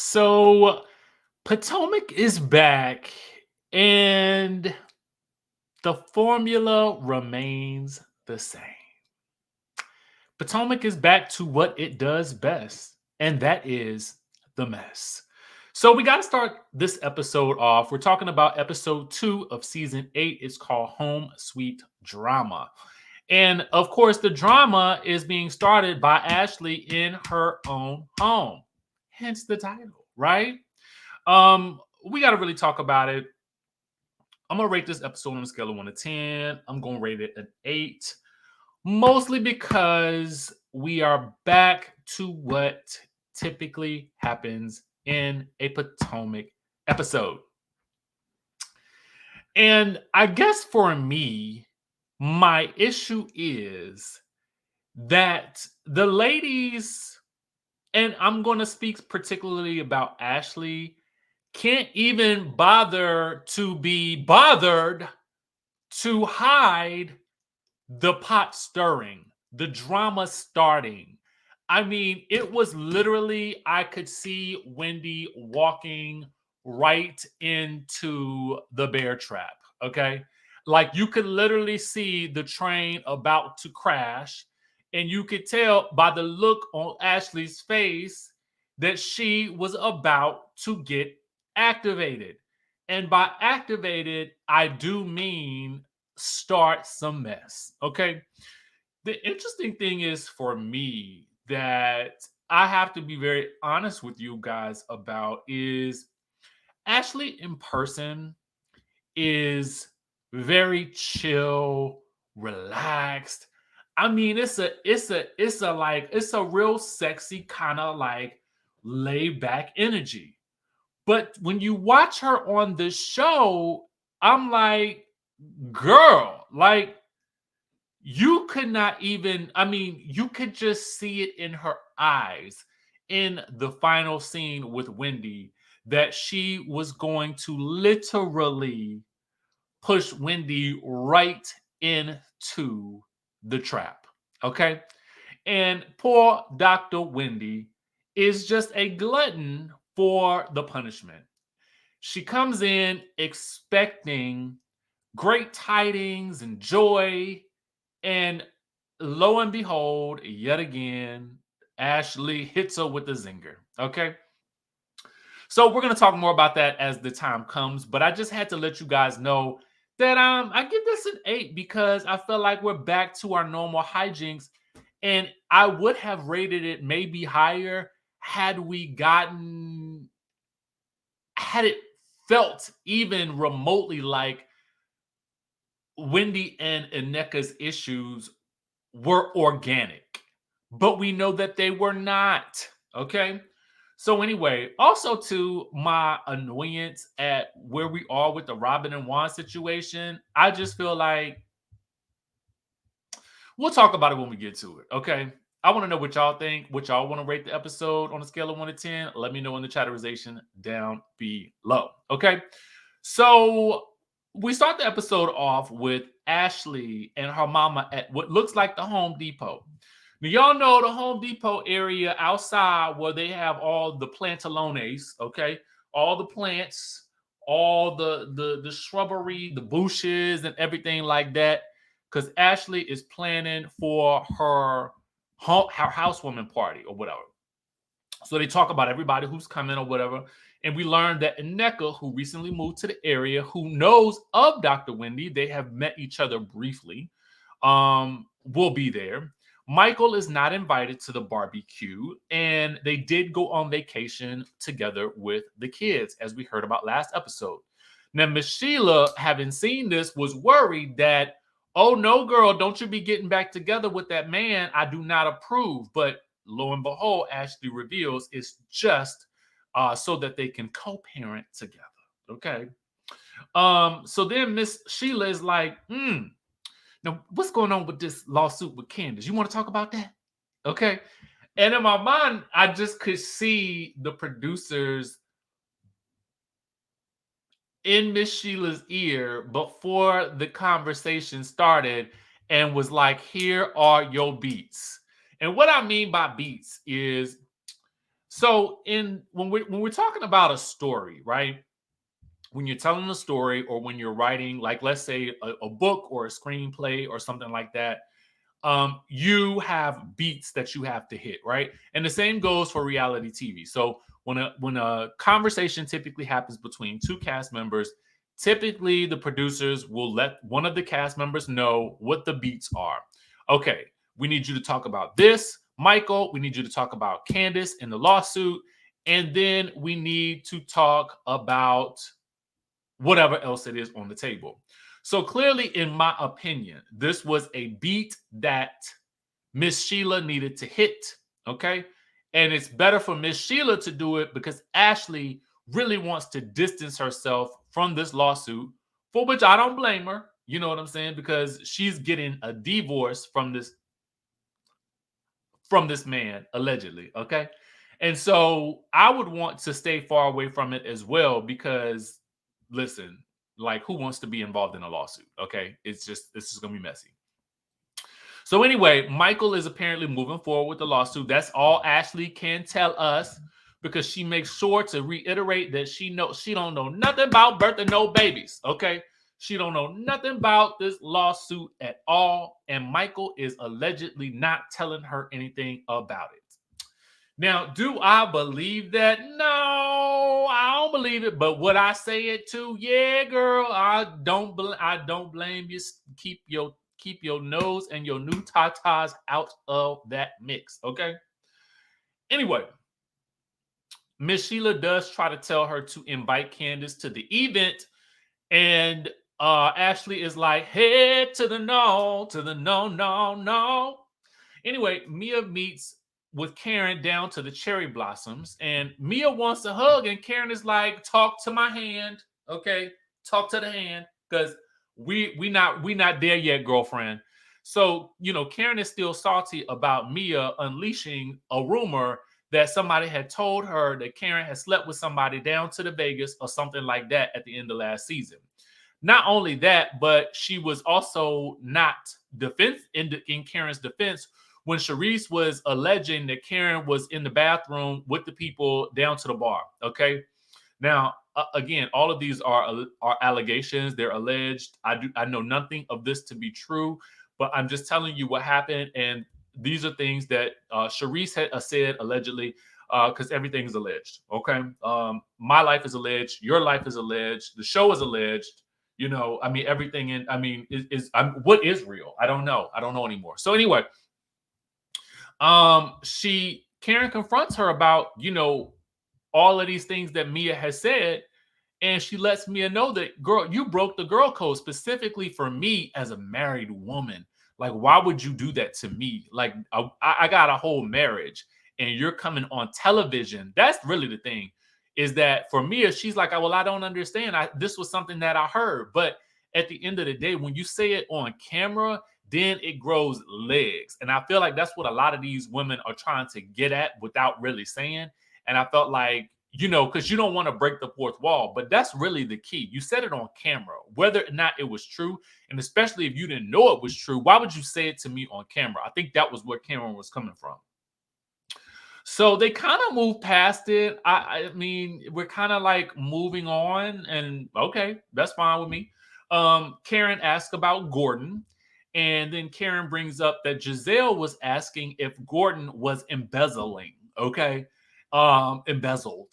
So Potomac is back and the formula remains the same. Potomac is back to what it does best, and that is the mess. So we got to start this episode off. We're talking about episode 2 of season 8. It's called Home Sweet Drama. And of course, the drama is being started by Ashley in her own home. Hence the title, right? We got to really talk about it. I'm gonna rate this episode on a scale of 1 to 10. I'm gonna rate it an 8, mostly because we are back to what typically happens in a Potomac episode. And I guess for me, my issue is that the ladies, and I'm going to speak particularly about Ashley, can't even bother to be bothered to hide the pot stirring, the drama starting. I mean, it was literally, I could see Wendy walking right into the bear trap. Okay. Like you could literally see the train about to crash. And you could tell by the look on Ashley's face that she was about to get activated. And by activated, I do mean start some mess. Okay. The interesting thing is for me that I have to be very honest with you guys about is Ashley in person is very chill, relaxed. I mean, it's a real sexy kind of like laid back energy. But when you watch her on this show, I'm like, girl, like you could not even, I mean, you could just see it in her eyes in the final scene with Wendy that she was going to literally push Wendy right into the trap. Okay. And poor Dr. Wendy is just a glutton for the punishment. She comes in expecting great tidings and joy, and lo and behold, yet again, Ashley hits her with the zinger. Okay. So we're gonna talk more about that as the time comes, but I just had to let you guys know that I give this an 8 because I feel like we're back to our normal hijinks, and I would have rated it maybe higher had we gotten had it felt even remotely like Wendy and Nneka's issues were organic, but we know that they were not. Okay. So, anyway, also to my annoyance at where we are with the Robin and Juan situation, I just feel like we'll talk about it when we get to it. Okay. I want to know what y'all think, what y'all want to rate the episode on a scale of 1 to 10. Let me know in the chatterization down below. Okay. So we start the episode off with Ashley and her mama at what looks like the Home Depot. Now, y'all know the Home Depot area outside where they have all the plantalones, okay? All the plants, all the shrubbery, the bushes, and everything like that. Because Ashley is planning for her housewarming party or whatever. So they talk about everybody who's coming or whatever. And we learned that Nneka, who recently moved to the area, who knows of Dr. Wendy, they have met each other briefly, will be there. Michael is not invited to the barbecue, and they did go on vacation together with the kids, as we heard about last episode. Now, Miss Sheila, having seen this, was worried that, oh no, girl, don't you be getting back together with that man. I do not approve. But lo and behold, Ashley reveals it's just so that they can co-parent together. Okay. So then Miss Sheila is like, now what's going on with this lawsuit with Candiace? You want to talk about that? Okay. And in my mind, I just could see the producers in Miss Sheila's ear before the conversation started and was like, here are your beats. And what I mean by beats is So when we're talking about a story, right? When you're telling a story or when you're writing, like let's say a book or a screenplay or something like that, you have beats that you have to hit, right? And the same goes for reality TV. So when a conversation typically happens between two cast members, typically the producers will let one of the cast members know what the beats are. Okay, we need you to talk about this, Michael. We need you to talk about Candiace in the lawsuit, and then we need to talk about whatever else it is on the table. So clearly, in my opinion, this was a beat that Miss Sheila needed to hit. Okay. And it's better for Miss Sheila to do it because Ashley really wants to distance herself from this lawsuit, for which I don't blame her. You know what I'm saying? Because she's getting a divorce from this man, allegedly. Okay. And so I would want to stay far away from it as well because, listen, like who wants to be involved in a lawsuit? Okay. It's just going to be messy. So anyway, Michael is apparently moving forward with the lawsuit. That's all Ashley can tell us because she makes sure to reiterate that she don't know nothing about birthing no babies. Okay. She don't know nothing about this lawsuit at all. And Michael is allegedly not telling her anything about it. Now, do I believe that? No, I don't believe it. But would I say it too? Yeah, girl. I don't blame you. Keep your nose and your new tatas out of that mix. Okay. Anyway, Miss Sheila does try to tell her to invite Candiace to the event, and Ashley is like, head to the no, to the no, no, no. Anyway, Mia meets with Karen down to the cherry blossoms, and Mia wants a hug, and Karen is like, "Talk to my hand, okay? Talk to the hand, because we not there yet, girlfriend." So Karen is still salty about Mia unleashing a rumor that somebody had told her that Karen had slept with somebody down to the Vegas or something like that at the end of last season. Not only that, but she was also not in Karen's defense when Sharice was alleging that Karen was in the bathroom with the people down to the bar. Okay. Now, again, all of these are allegations. They're alleged. I know nothing of this to be true, but I'm just telling you what happened. And these are things that Sharice had said allegedly, because everything is alleged. Okay. My life is alleged. Your life is alleged. The show is alleged. I mean, everything what is real? I don't know. I don't know anymore. So anyway, Karen confronts her about, all of these things that Mia has said. And she lets Mia know that, girl, you broke the girl code specifically for me as a married woman. Like, why would you do that to me? Like, I got a whole marriage and you're coming on television. That's really the thing, is that for Mia, she's like, well, I don't understand. This was something that I heard. But at the end of the day, when you say it on camera, then it grows legs. And I feel like that's what a lot of these women are trying to get at without really saying. And I felt like, because you don't want to break the fourth wall, but that's really the key. You said it on camera, whether or not it was true. And especially if you didn't know it was true, why would you say it to me on camera? I think that was where Cameron was coming from. So they kind of moved past it. I mean, we're kind of like moving on, and okay, that's fine with me. Karen asked about Gordon, and then Karen brings up that Giselle was asking if Gordon was embezzling. Okay, embezzled.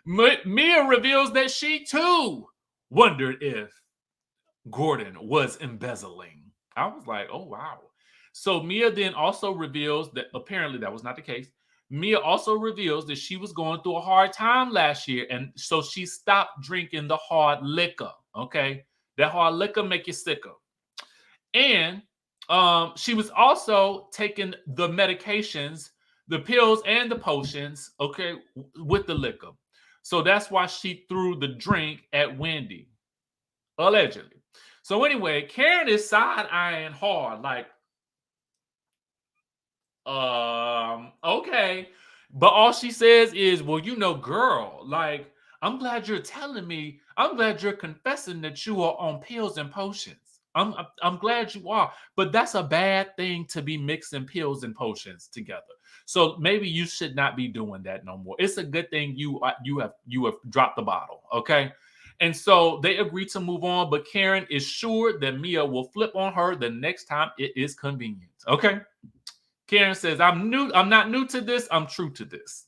Mia reveals that she too wondered if Gordon was embezzling. I was like, oh wow. So Mia then also reveals that apparently that was not the case. Mia also reveals that she was going through a hard time last year, and so she stopped drinking the hard liquor. Okay, that hard liquor make you sicker. And she was also taking the medications, the pills and the potions, okay, with the liquor. So that's why she threw the drink at Wendy, allegedly. So anyway, Karen is side eyeing hard, like, okay. But all she says is, well, girl, like, I'm glad you're telling me. I'm glad you're confessing that you are on pills and potions. I'm glad you are. But that's a bad thing to be mixing pills and potions together. So maybe you should not be doing that no more. It's a good thing you have dropped the bottle, okay? And so they agree to move on, but Karen is sure that Mia will flip on her the next time it is convenient. Okay. Karen says, I'm not new to this, I'm true to this.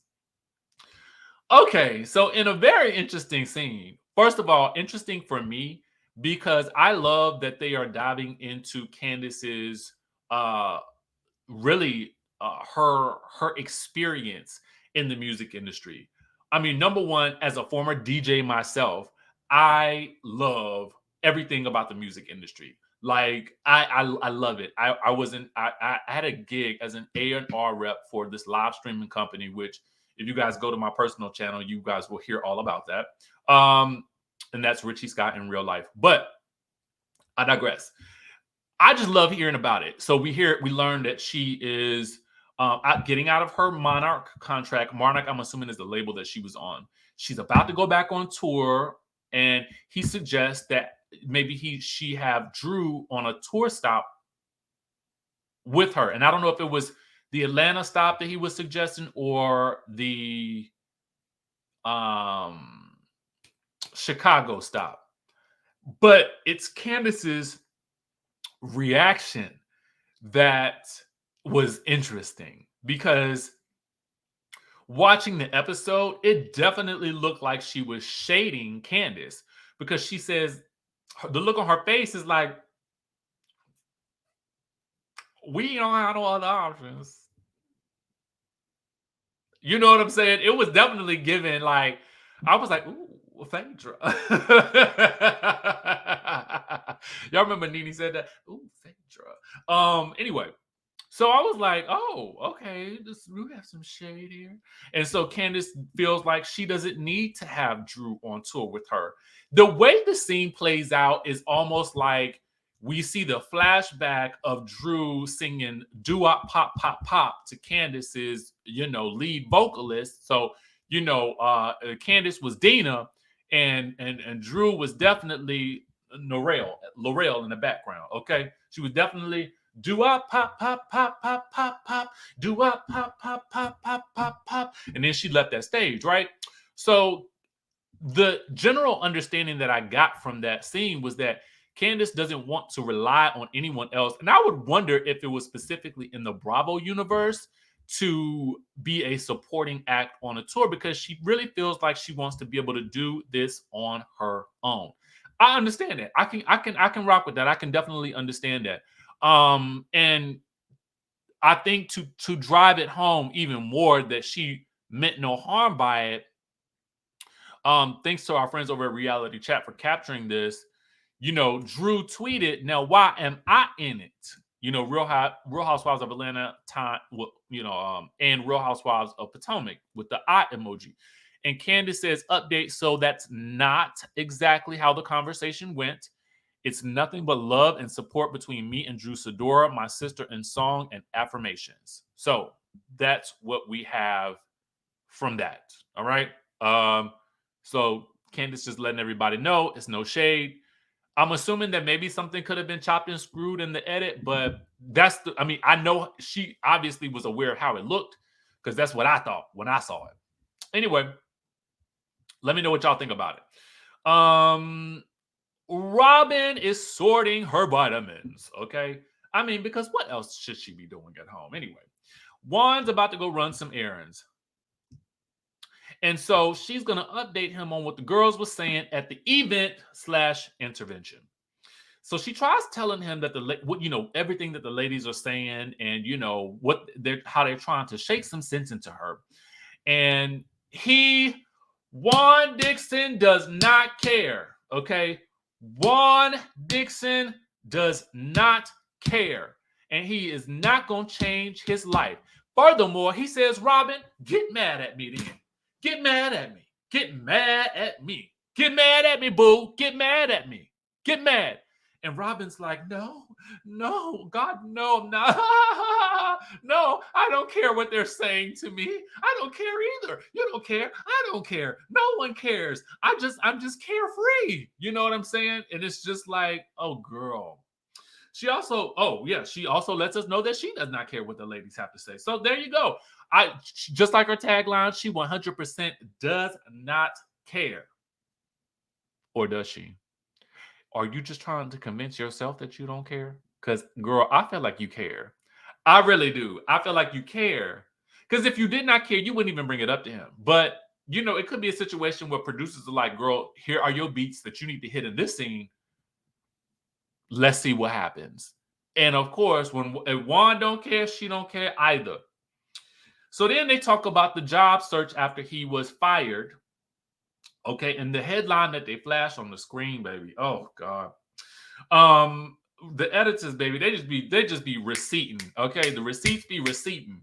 Okay, so in a very interesting scene, first of all, interesting for me because I love that they are diving into Candiace's uh really her experience in the music industry. I mean, number one, as a former DJ myself, I love everything about the music industry. Like I love it. I had a gig as an A&R rep for this live streaming company, which if you guys go to my personal channel, you guys will hear all about that. And that's Richie Skye in real life. But I digress. I just love hearing about it. So we learned that she is getting out of her Monarch contract. Monarch, I'm assuming, is the label that she was on. She's about to go back on tour, and he suggests that maybe she have Drew on a tour stop with her. And I don't know if it was the Atlanta stop that he was suggesting or the Chicago stop. But it's Candiace's reaction that was interesting because watching the episode, it definitely looked like she was shading Candiace because she says the look on her face is like, we don't have no other options. You know what I'm saying? It was definitely given like, I was like, ooh, Phaedra. Y'all remember Nene said that? Ooh, Phaedra. Anyway, so I was like, oh, okay, we have some shade here. And so Candiace feels like she doesn't need to have Drew on tour with her. The way the scene plays out is almost like we see the flashback of Drew singing doo-wop pop pop pop to Candiace's, lead vocalist. So, Candiace was Dina and Drew was definitely Laurel in the background. Okay. She was definitely do-wop pop pop pop pop pop pop, do-wop pop pop pop pop pop pop. And then she left that stage, right? So the general understanding that I got from that scene was that Candiace doesn't want to rely on anyone else. And I would wonder if it was specifically in the Bravo universe to be a supporting act on a tour because she really feels like she wants to be able to do this on her own. I understand that. I can rock with that. I can definitely understand that. And I think to drive it home even more that she meant no harm by it. Thanks to our friends over at Reality Chat for capturing this. Drew tweeted, "Now why am I in it?" Real Housewives of Atlanta and Real Housewives of Potomac with the eye emoji. And Candiace says, "Update, so that's not exactly how the conversation went. It's nothing but love and support between me and Drew Sidora, my sister in song and affirmations." So that's what we have from that. All right. So Candiace just letting everybody know it's no shade. I'm assuming that maybe something could have been chopped and screwed in the edit, but I know she obviously was aware of how it looked because that's what I thought when I saw it. Anyway, let me know what y'all think about it. Robyn is sorting her vitamins, okay? Because what else should she be doing at home anyway? Juan's about to go run some errands. And so she's going to update him on what the girls were saying at the event/intervention. So she tries telling him that everything that the ladies are saying and how they're trying to shake some sense into her. And Juan Dixon does not care, okay? Juan Dixon does not care. And he is not going to change his life. Furthermore, he says, "Robyn, get mad at me then. Get mad at me. Get mad at me. Get mad at me, boo. Get mad at me. Get mad." And Robyn's like, no, God, no, I'm not. No, I don't care what they're saying to me. I don't care either. You don't care. I don't care. No one cares. I'm just carefree. You know what I'm saying? And it's just like, oh, girl. She also lets us know that she does not care what the ladies have to say. So there you go. Just like her tagline, she 100% does not care. Or does she? Are you just trying to convince yourself that you don't care? Because, girl, I feel like you care. I really do. I feel like you care. Because if you did not care, you wouldn't even bring it up to him. But, it could be a situation where producers are like, girl, here are your beats that you need to hit in this scene. Let's see what happens. And of course, if Juan don't care, she don't care either. So then they talk about the job search after he was fired. Okay, and the headline that they flash on the screen, baby. Oh God. The editors, baby, they just be receipting. Okay, the receipts be receipting.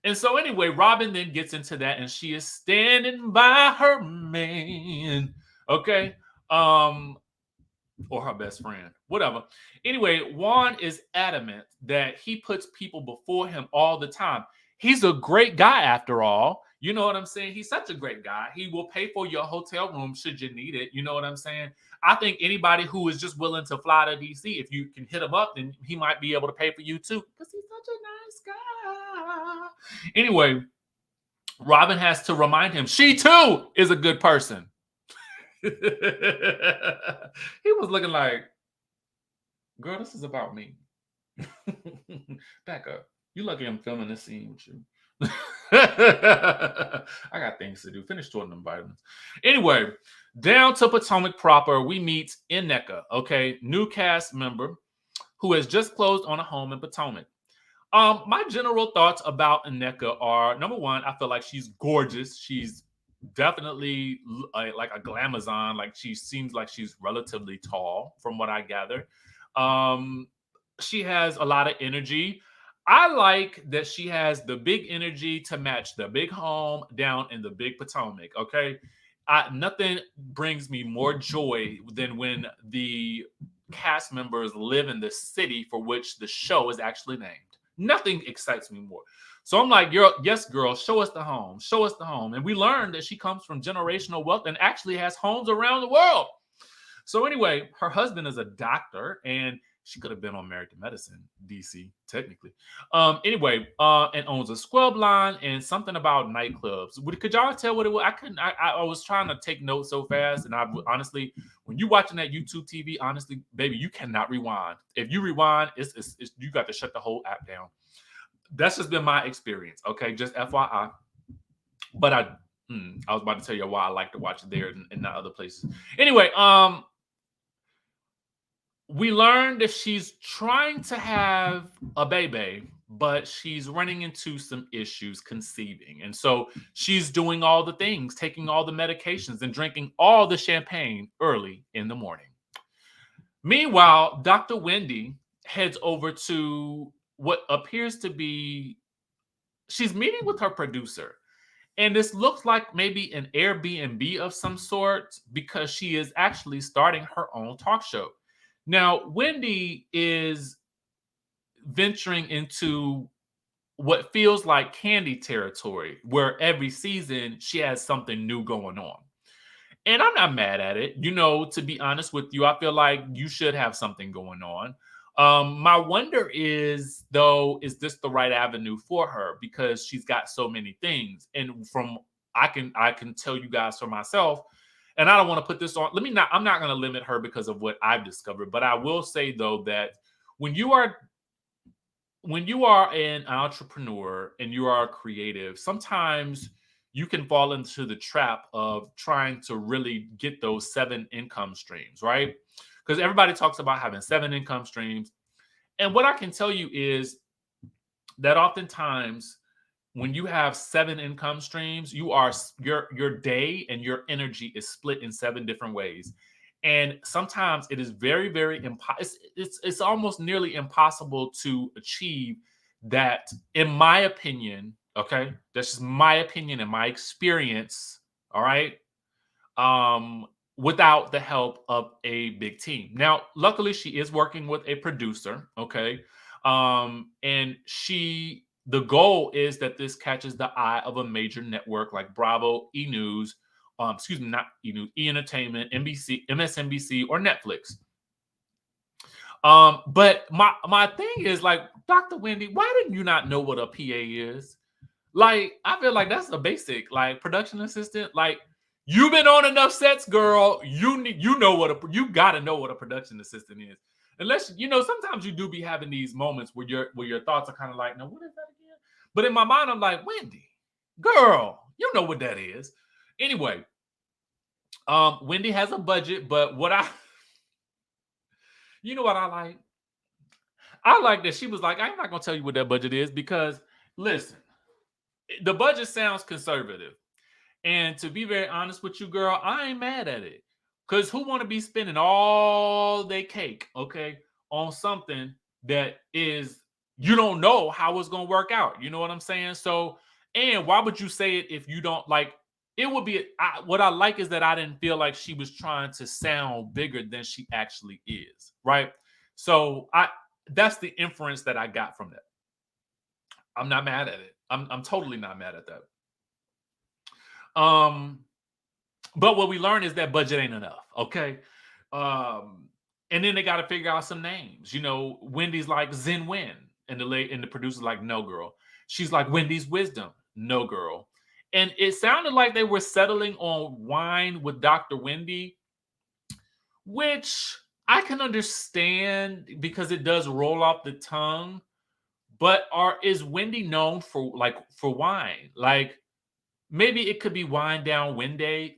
And so anyway, Robyn then gets into that, and she is standing by her man. Okay. Or her best friend, whatever. Anyway, Juan is adamant that he puts people before him all the time. He's a great guy after all. You know what I'm saying? He's such a great guy. He will pay for your hotel room should you need it. You know what I'm saying? I think anybody who is just willing to fly to DC, if you can hit him up, then he might be able to pay for you too. Because he's such a nice guy. Anyway, Robyn has to remind him she too is a good person. He was looking like, girl, this is about me. Back up. You lucky I'm filming this scene with you. I got things to do. Finish sorting them vitamins. Anyway, down to Potomac proper, we meet Nneka, okay, new cast member who has just closed on a home in Potomac. My general thoughts about Nneka are, number one, I feel like she's gorgeous. She's definitely like a glamazon. Like she seems like she's relatively tall from what I gather. She has a lot of energy. I like that she has the big energy to match the big home down in the big Potomac. Okay. Nothing brings me more joy than when the cast members live in the city for which the show is actually named. Nothing excites me more. So I'm like, yes, girl, show us the home. Show us the home. And we learned that she comes from generational wealth and actually has homes around the world. So anyway, her husband is a doctor, and she could have been on Married to Medicine, DC, technically. Anyway, and owns a scrub line and something about nightclubs. Could y'all tell what it was? I couldn't. I was trying to take notes so fast, and I honestly, when you watching that YouTube TV, honestly, baby, you cannot rewind. If you rewind, it's you got to shut the whole app down. That's just been my experience. Okay, just FYI. But I was about to tell you why I like to watch it there and not other places. Anyway, we learned that she's trying to have a baby, but she's running into some issues conceiving. And so she's doing all the things, taking all the medications and drinking all the champagne early in the morning. Meanwhile, Dr. Wendy heads over to what appears to be, she's meeting with her producer. And this looks like maybe an Airbnb of some sort because she is actually starting her own talk show. Now, Wendy is venturing into what feels like Candy territory, where every season she has something new going on. And I'm not mad at it. To be honest with you, I feel like you should have something going on. My wonder is, though, is this the right avenue for her? Because she's got so many things. And I can tell you guys for myself, and I don't want to put this on. I'm not going to limit her because of what I've discovered, but I will say though that when you are an entrepreneur and you are a creative, sometimes you can fall into the trap of trying to really get those 7 income streams, right? Because everybody talks about having 7 income streams. And what I can tell you is that oftentimes when you have 7 income streams, your day and your energy is split in 7 different ways. And sometimes it is very, very it's almost nearly impossible to achieve that, in my opinion. Okay, that's just my opinion and my experience. All right, without the help of a big team. Now, luckily, she is working with a producer. Okay, and the goal is that this catches the eye of a major network like Bravo, E News, not E News, E Entertainment, NBC, MSNBC, or Netflix. But my thing is, like, Dr. Wendy, why didn't you not know what a PA is? Like, I feel like that's a basic, like, production assistant. Like, you've been on enough sets, girl. You know what you gotta know what a production assistant is. Unless sometimes you do be having these moments where your thoughts are kind of like, no, what is that again? But in my mind, I'm like, Wendy, girl, you know what that is. Anyway, Wendy has a budget, but you know what I like? I like that she was like, I'm not gonna tell you what that budget is because listen, the budget sounds conservative. And to be very honest with you, girl, I ain't mad at it. Cause who want to be spending all their cake, okay, on something that is you don't know how it's gonna work out. You know what I'm saying? So, and why would you say it if you don't like it would be what I like is that I didn't feel like she was trying to sound bigger than she actually is, right? So I that's the inference that I got from that. I'm not mad at it. I'm totally not mad at that. Um, but what we learned is that budget ain't enough. Okay. Um, and then they got to figure out some names. Wendy's like Zen Win, and the producer's like, no girl. She's like Wendy's Wisdom, no girl. And it sounded like they were settling on Wine with Dr. Wendy, which I can understand because it does roll off the tongue. But is Wendy known for wine? Like maybe it could be Wine Down Wendy.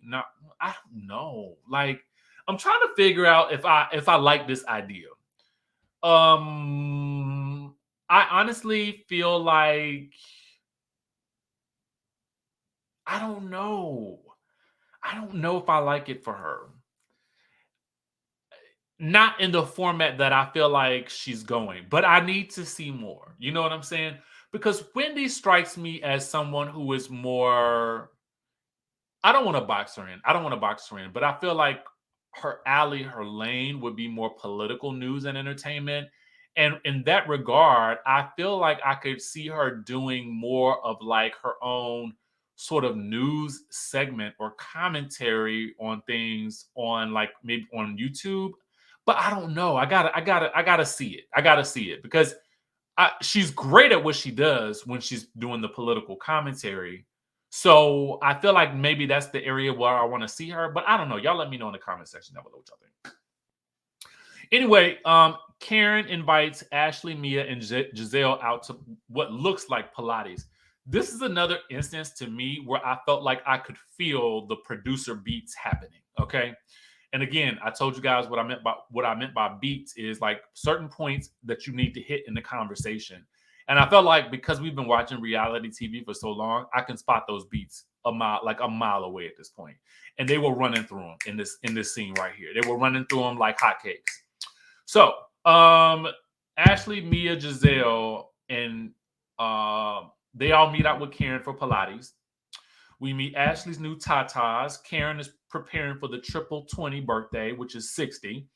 Not I don't know. Like I'm trying to figure out if I like this idea. I honestly feel like I don't know. I don't know if I like it for her. Not in the format that I feel like she's going, but I need to see more. You know what I'm saying? Because Wendy strikes me as someone who is more. I don't want to box her in. I don't want to box her in, but I feel like her alley, her lane would be more political news and entertainment. And in that regard, I feel like I could see her doing more of like her own sort of news segment or commentary on things on like maybe on YouTube. But I don't know. I gotta see it. I gotta see it because she's great at what she does when she's doing the political commentary. So I feel like maybe that's the area where I want to see her, but I don't know. Y'all let me know in the comment section down below what y'all think. Anyway, Karen invites Ashley, Mia, and Giselle out to what looks like Pilates. This is another instance to me where I felt like I could feel the producer beats happening. Okay. And again, I told you guys what I meant by beats is like certain points that you need to hit in the conversation. And I felt like because we've been watching reality TV for so long, I can spot those beats a mile away at this point. And they were running through them in this scene right here. They were running through them like hotcakes. So, Ashley, Mia, Giselle, and they all meet out with Karen for Pilates. We meet Ashley's new tatas. Karen is preparing for the triple 20 birthday, which is 60.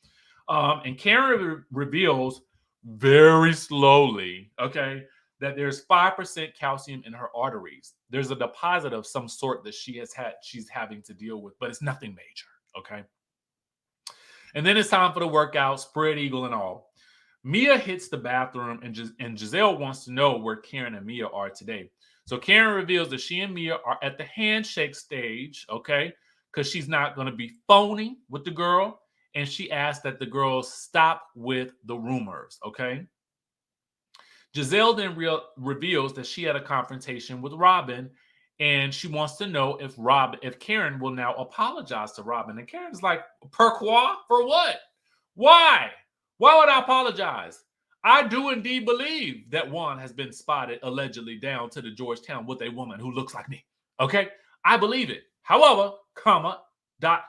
And Karen reveals very slowly, okay, that there's 5% calcium in her arteries. There's a deposit of some sort that she's having to deal with, but it's nothing major, okay? And then it's time for the workout, spread eagle and all. Mia hits the bathroom, and Giselle wants to know where Karen and Mia are today. So Karen reveals that she and Mia are at the handshake stage, okay? Because she's not going to be phony with the girl. And she asked that the girls stop with the rumors, okay? Giselle then reveals that she had a confrontation with Robyn, and she wants to know if Karen will now apologize to Robyn. And Karen's like, per quoi? For what? Why? Why would I apologize? I do indeed believe that Juan has been spotted allegedly down to the Georgetown with a woman who looks like me. Okay? I believe it. However, comma, dot,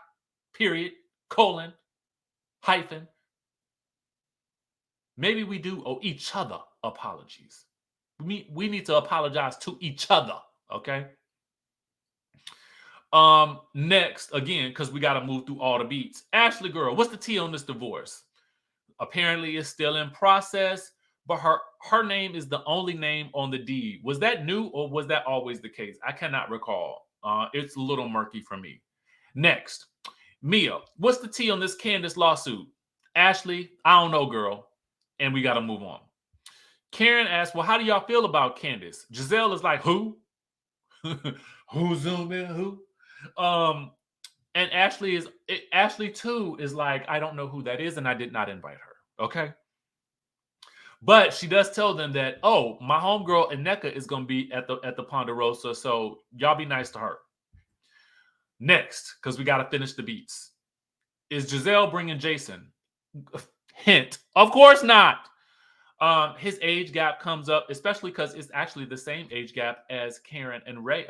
period, colon, hyphen. Maybe we do owe each other apologies. We need to apologize to each other. Okay? Next, again, because we got to move through all the beats. Ashley girl, what's the tea on this divorce? Apparently it's still in process, but her name is the only name on the deed. Was that new or was that always the case? I cannot recall. It's a little murky for me. Next, Mia, what's the tea on this Candiace lawsuit? Ashley, I don't know, girl. And we got to move on. Karen asks, well, how do y'all feel about Candiace? Giselle is like, who? Who's zooming? Who? Um, and Ashley too is like, I don't know who that is, and I did not invite her. Okay. But she does tell them that, oh, my homegirl Nneka is gonna be at the Ponderosa, so y'all be nice to her. Next, because we gotta finish the beats. Is Giselle bringing Jason? Hint, of course not. His age gap comes up, especially because it's actually the same age gap as Karen and Ray,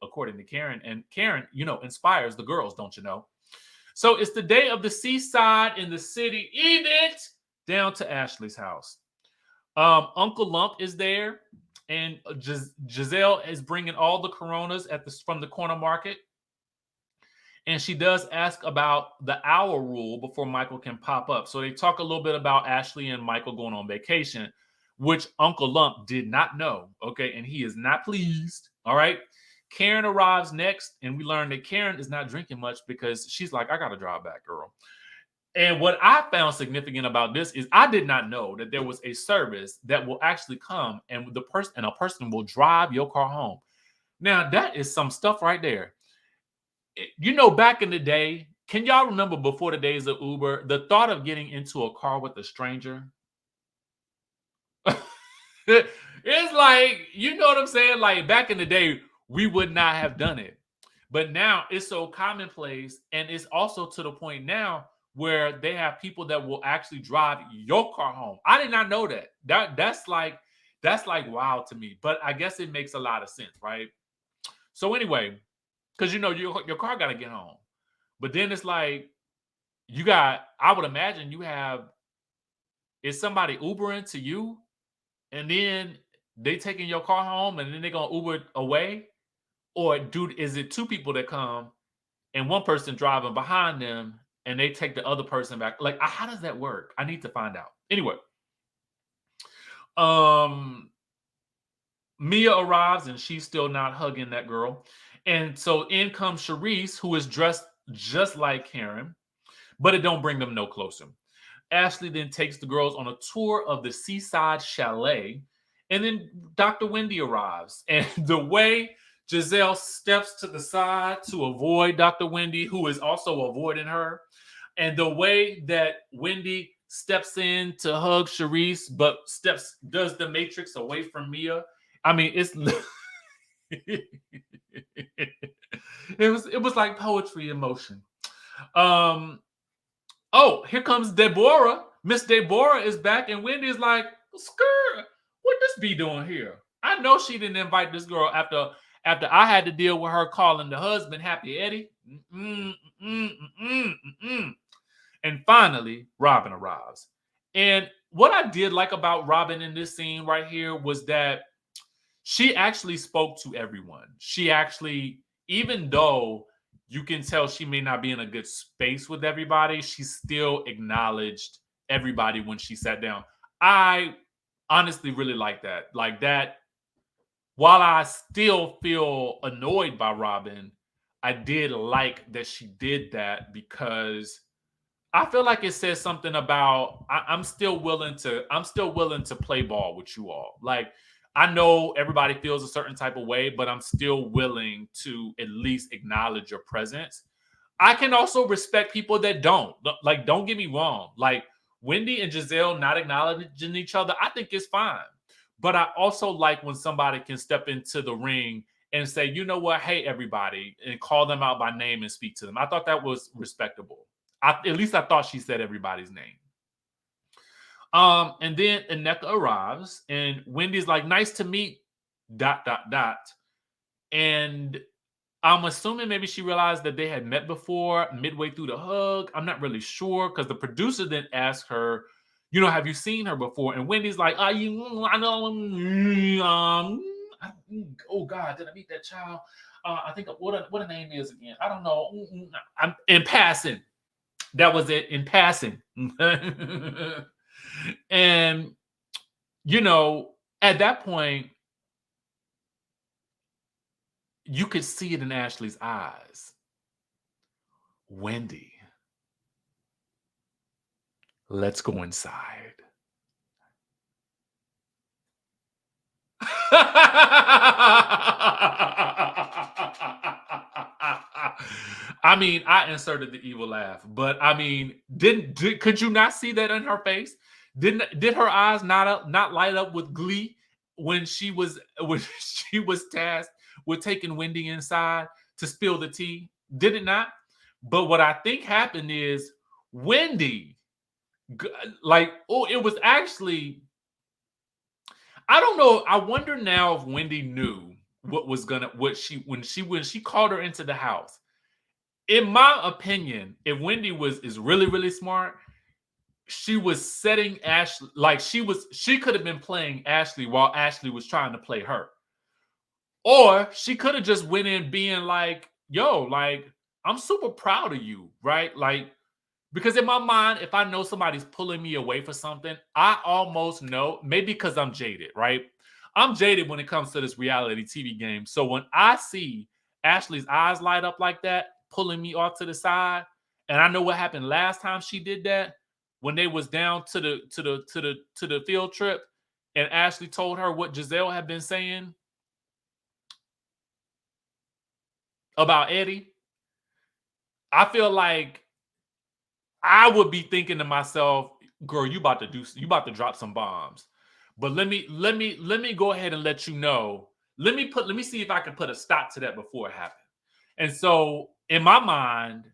according to Karen. And Karen, inspires the girls, don't you know? So it's the day of the seaside in the city event down to Ashley's house. Uncle Lump is there, and Giselle is bringing all the Coronas from the corner market. And she does ask about the hour rule before Michael can pop up. So they talk a little bit about Ashley and Michael going on vacation, which Uncle Lump did not know. Okay. And he is not pleased. All right. Karen arrives next, and we learn that Karen is not drinking much because she's like, I got to drive back, girl. And what I found significant about this is I did not know that there was a service that will actually come and a person will drive your car home. Now, that is some stuff right there. Back in the day, can y'all remember before the days of Uber, the thought of getting into a car with a stranger? It's like, you know what I'm saying? Like back in the day, we would not have done it. But now it's so commonplace. And it's also to the point now where they have people that will actually drive your car home. I did not know that. That's like wow to me. But I guess it makes a lot of sense, right? So anyway, because your car got to get home. But then it's like I would imagine is somebody Ubering to you, and then they taking your car home and then they're gonna Uber it away? Or dude, is it two people that come and one person driving behind them and they take the other person back? Like, how does that work? I need to find out. Anyway, um, Mia arrives and she's still not hugging that girl. And so in comes Charisse, who is dressed just like Karen, but it don't bring them no closer. Ashley then takes the girls on a tour of the seaside chalet, and then Dr. Wendy arrives. And the way Giselle steps to the side to avoid Dr. Wendy, who is also avoiding her, and the way that Wendy steps in to hug Charisse, but does the matrix away from Mia. I mean, it was like poetry in motion. Um, Oh, here comes Deborah. Miss Deborah is back, and Wendy is like, "Skirt, what this be doing here?" I know she didn't invite this girl after I had to deal with her calling the husband Happy Eddie. Mm-mm, mm-mm, mm-mm, mm-mm. And finally, Robyn arrives. And what I did like about Robyn in this scene right here was that she actually spoke to everyone. She actually, even though you can tell she may not be in a good space with everybody, she still acknowledged everybody when she sat down. I honestly really like that. Like that, while I still feel annoyed by Robyn, I did like that she did that because I feel like it says something about I'm still willing to play ball with you all. Like I know everybody feels a certain type of way, but I'm still willing to at least acknowledge your presence. I can also respect people that don't. Like, don't get me wrong. Like Wendy and Giselle not acknowledging each other, I think it's fine. But I also like when somebody can step into the ring and say, you know what, hey everybody, and call them out by name and speak to them. I thought that was respectable. At least I thought she said everybody's name. And then Nneka arrives, and Wendy's like, "Nice to meet." Dot dot dot. And I'm assuming maybe she realized that they had met before midway through the hug. I'm not really sure because the producer then asked her, have you seen her before? And Wendy's like, I know. Oh God, did I meet that child? I think what her name is again. I don't know. I'm in passing. That was it, in passing. And at that point, you could see it in Ashley's eyes. Wendy, let's go inside. I mean, I inserted the evil laugh, but I mean, could you not see that in her face? Did her eyes not light up with glee when she was tasked with taking Wendy inside to spill the tea? Did it not? But what I think happened is Wendy, like, oh, it was actually, I don't know. I wonder now if Wendy knew when she called her into the house. In my opinion, if Wendy is really, really smart, she was setting Ashley, like she could have been playing Ashley while Ashley was trying to play her. Or she could have just went in being like, yo, like, I'm super proud of you, right? Like, because in my mind, if I know somebody's pulling me away for something, I almost know, maybe because I'm jaded, right? I'm jaded when it comes to this reality TV game. So when I see Ashley's eyes light up like that, pulling me off to the side, and I know what happened last time she did that, when they was down to the field trip, and Ashley told her what Giselle had been saying about Eddie. I feel like I would be thinking to myself, girl, you about to drop some bombs. But let me go ahead and let you know. Let me see if I can put a stop to that before it happened. And so in my mind,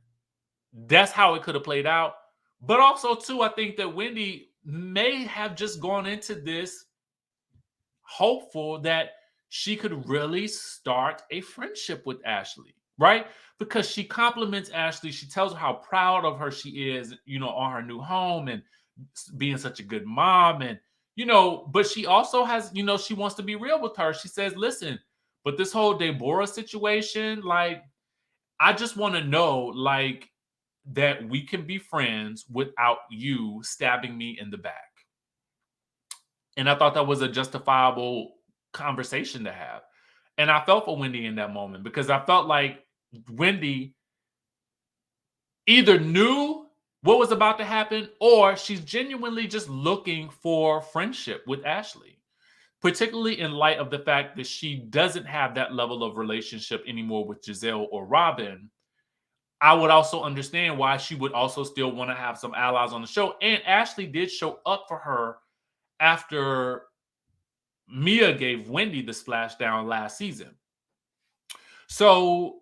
that's how it could have played out. But also, too, I think that Wendy may have just gone into this hopeful that she could really start a friendship with Ashley, right? Because she compliments Ashley. She tells her how proud of her she is, on her new home and being such a good mom. And, but she also has, she wants to be real with her. She says, listen, but this whole Deborah situation, like, I just want to know, like, that we can be friends without you stabbing me in the back. And I thought that was a justifiable conversation to have. And I felt for Wendy in that moment because I felt like Wendy either knew what was about to happen or she's genuinely just looking for friendship with Ashley, particularly in light of the fact that she doesn't have that level of relationship anymore with Giselle or Robyn. I would also understand why she would also still want to have some allies on the show. And Ashley did show up for her after Mia gave Wendy the splashdown last season. So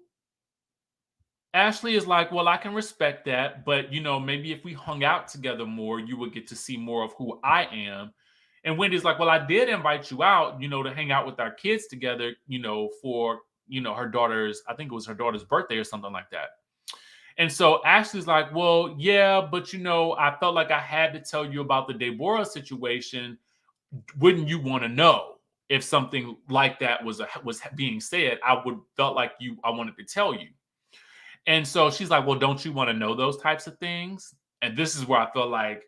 Ashley is like, well, I can respect that, but maybe if we hung out together more, you would get to see more of who I am. And Wendy's like, well, I did invite you out, to hang out with our kids together, for, her daughter's, I think it was her daughter's birthday or something like that. And so Ashley's like, well, yeah, but I felt like I had to tell you about the Deborah situation. Wouldn't you want to know if something like that was being said? I would felt like I wanted to tell you. And so she's like, well, don't you want to know those types of things? And this is where I feel like,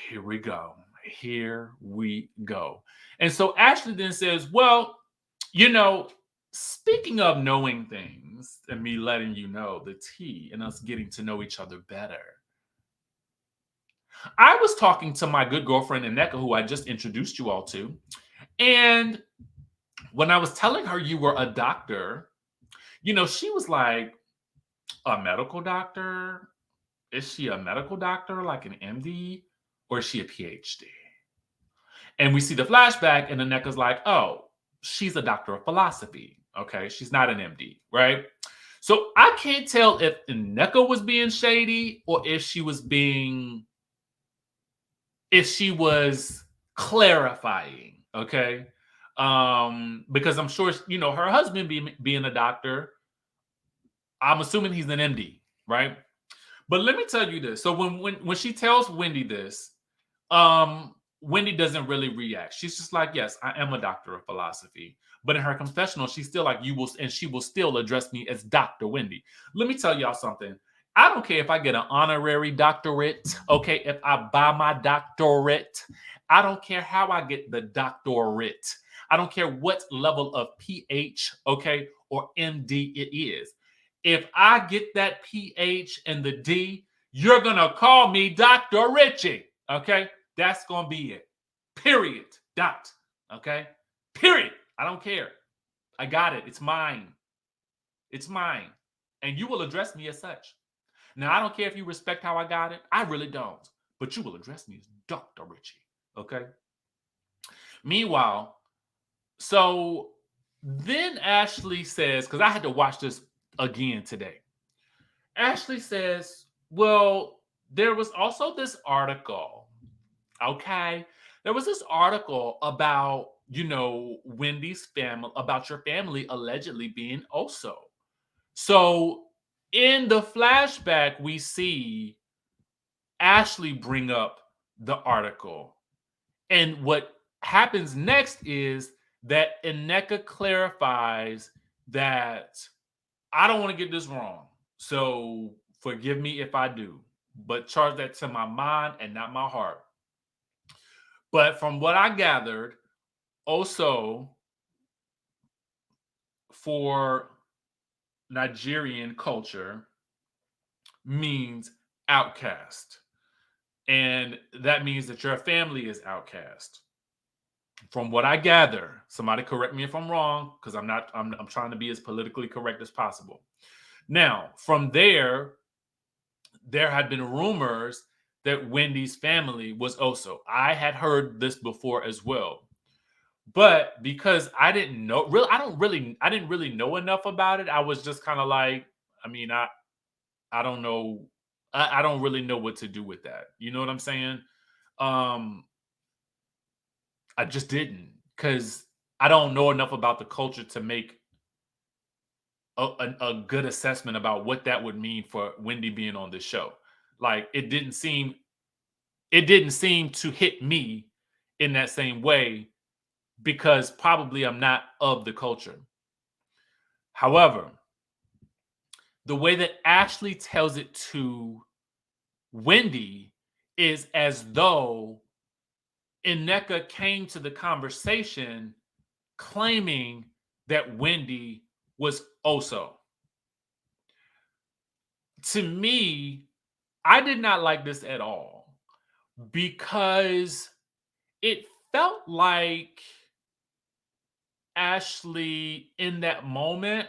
here we go. Here we go. And so Ashley then says, well, speaking of knowing things and me letting you know the tea and us getting to know each other better, I was talking to my good girlfriend Nneka, who I just introduced you all to. And when I was telling her you were a doctor, she was like, a medical doctor? Is she a medical doctor, like an MD, or is she a PhD? And we see the flashback, and Nneka's like, oh, she's a doctor of philosophy. Okay, she's not an MD, right? So I can't tell if Nneka was being shady or if she was clarifying, okay? Because I'm sure, her husband being a doctor, I'm assuming he's an MD, right? But let me tell you this. So when she tells Wendy this, Wendy doesn't really react. She's just like, yes, I am a doctor of philosophy. But in her confessional, she's still like, she will still address me as Dr. Wendy. Let me tell y'all something. I don't care if I get an honorary doctorate, okay? If I buy my doctorate, I don't care how I get the doctorate. I don't care what level of PH, okay, or MD it is. If I get that PH and the D, you're going to call me Dr. Richie, okay? That's going to be it. Period. Dot. Okay? Period. I don't care. I got it. It's mine. It's mine. And you will address me as such. Now, I don't care if you respect how I got it. I really don't. But you will address me as Dr. Richie. Okay? Meanwhile, so then Ashley says, because I had to watch this again today. Ashley says, well, there was also this article. Okay. There was this article about, Wendy's family, about your family allegedly being Oso. So in the flashback, we see Ashley bring up the article. And what happens next is that Nneka clarifies that I don't want to get this wrong. So forgive me if I do, but charge that to my mind and not my heart. But from what I gathered, also for Nigerian culture means outcast. And that means that your family is outcast. From what I gather, somebody correct me if I'm wrong, because I'm trying to be as politically correct as possible. Now, from there had been rumors that Wendy's family was Oso. I had heard this before as well. But because I didn't know, I didn't really know enough about it. I was just kind of like, I mean, I don't know. I don't really know what to do with that. You know what I'm saying? Um, I just didn't, because I don't know enough about the culture to make a good assessment about what that would mean for Wendy being on this show. Like it didn't seem to hit me in that same way, because probably I'm not of the culture. However, the way that Ashley tells it to Wendy is as though Nneka came to the conversation claiming that Wendy was Oso. To me, I did not like this at all, because it felt like Ashley in that moment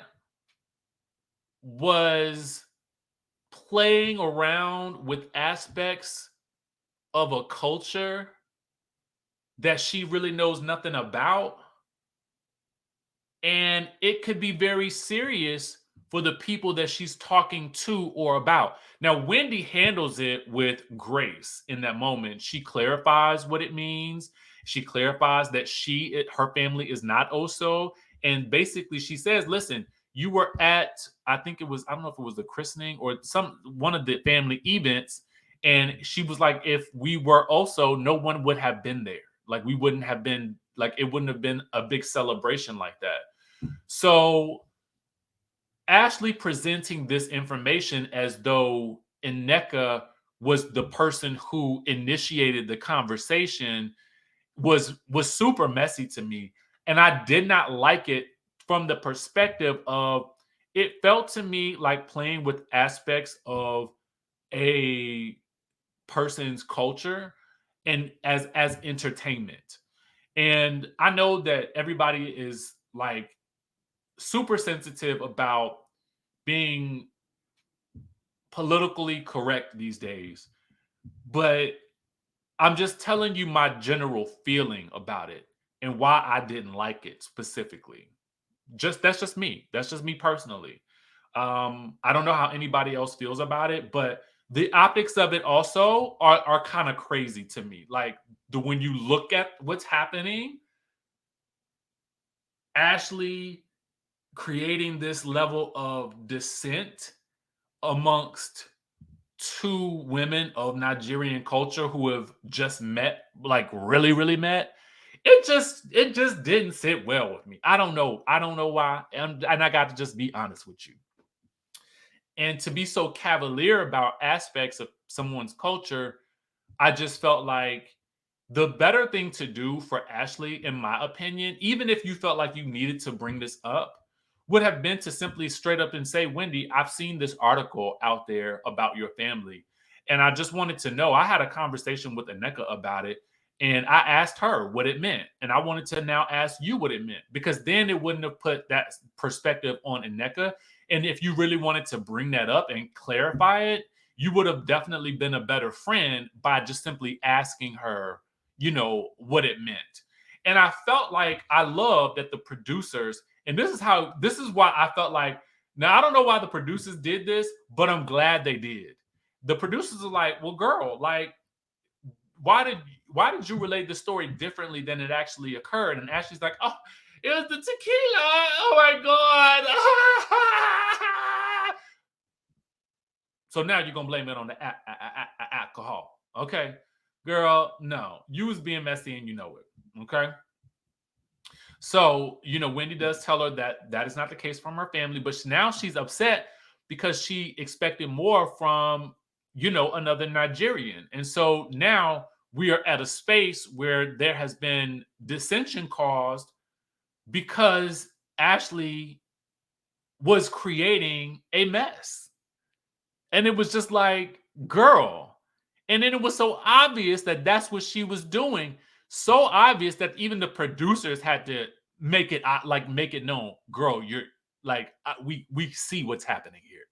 was playing around with aspects of a culture that she really knows nothing about. And it could be very serious for the people that she's talking to or about. Now, Wendy handles it with grace in that moment. She clarifies what it means. She clarifies that her family is not Oso. And basically, she says, listen, you were at, I think it was, I don't know if it was the christening or one of the family events. And she was like, if we were Oso, no one would have been there. Like, we wouldn't have been, like, it wouldn't have been a big celebration like that. So Ashley presenting this information as though Nneka was the person who initiated the conversation was super messy to me. And I did not like it from the perspective of, it felt to me like playing with aspects of a person's culture and as entertainment. And I know that everybody is like super sensitive about being politically correct these days, but I'm just telling you my general feeling about it and why I didn't like it specifically. Just That's just me. That's just me personally. I don't know how anybody else feels about it, but the optics of it also are kind of crazy to me. Like, when you look at what's happening, Ashley creating this level of dissent amongst two women of Nigerian culture who have just met, like really, really met. It just didn't sit well with me. I don't know. I don't know why. And I got to just be honest with you. And to be so cavalier about aspects of someone's culture, I just felt like the better thing to do for Ashley, in my opinion, even if you felt like you needed to bring this up, would have been to simply straight up and say, Wendy, I've seen this article out there about your family. And I just wanted to know. I had a conversation with Nneka about it. And I asked her what it meant. And I wanted to now ask you what it meant, because then it wouldn't have put that perspective on Nneka. And if you really wanted to bring that up and clarify it, you would have definitely been a better friend by just simply asking her, what it meant. And I felt like I love that the producers, and this is why I felt like, now I don't know why the producers did this, but I'm glad they did. The producers are like, well, girl, like, why did you relate the story differently than it actually occurred? And Ashley's like, oh, it was the tequila. Oh my God. So now you're gonna blame it on the alcohol. Okay. Girl, no. You was being messy and you know it. Okay. So, Wendy does tell her that that is not the case from her family, but now she's upset because she expected more from, another Nigerian. And so now we are at a space where there has been dissension caused because Ashley was creating a mess. And it was just like, girl. And then it was so obvious that that's what she was doing. So obvious that even the producers had to make it known, girl, you're like, we see what's happening here.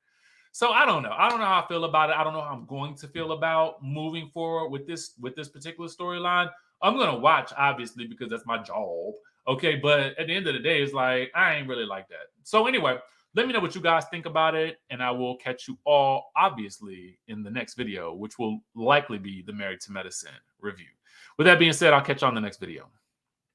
So I don't know. I don't know how I feel about it. I don't know how I'm going to feel about moving forward with this particular storyline. I'm gonna watch, obviously, because that's my job. Okay, but at the end of the day, it's like I ain't really like that. So anyway, let me know what you guys think about it, and I will catch you all, obviously, in the next video, which will likely be the Married to Medicine review. With that being said, I'll catch you on the next video.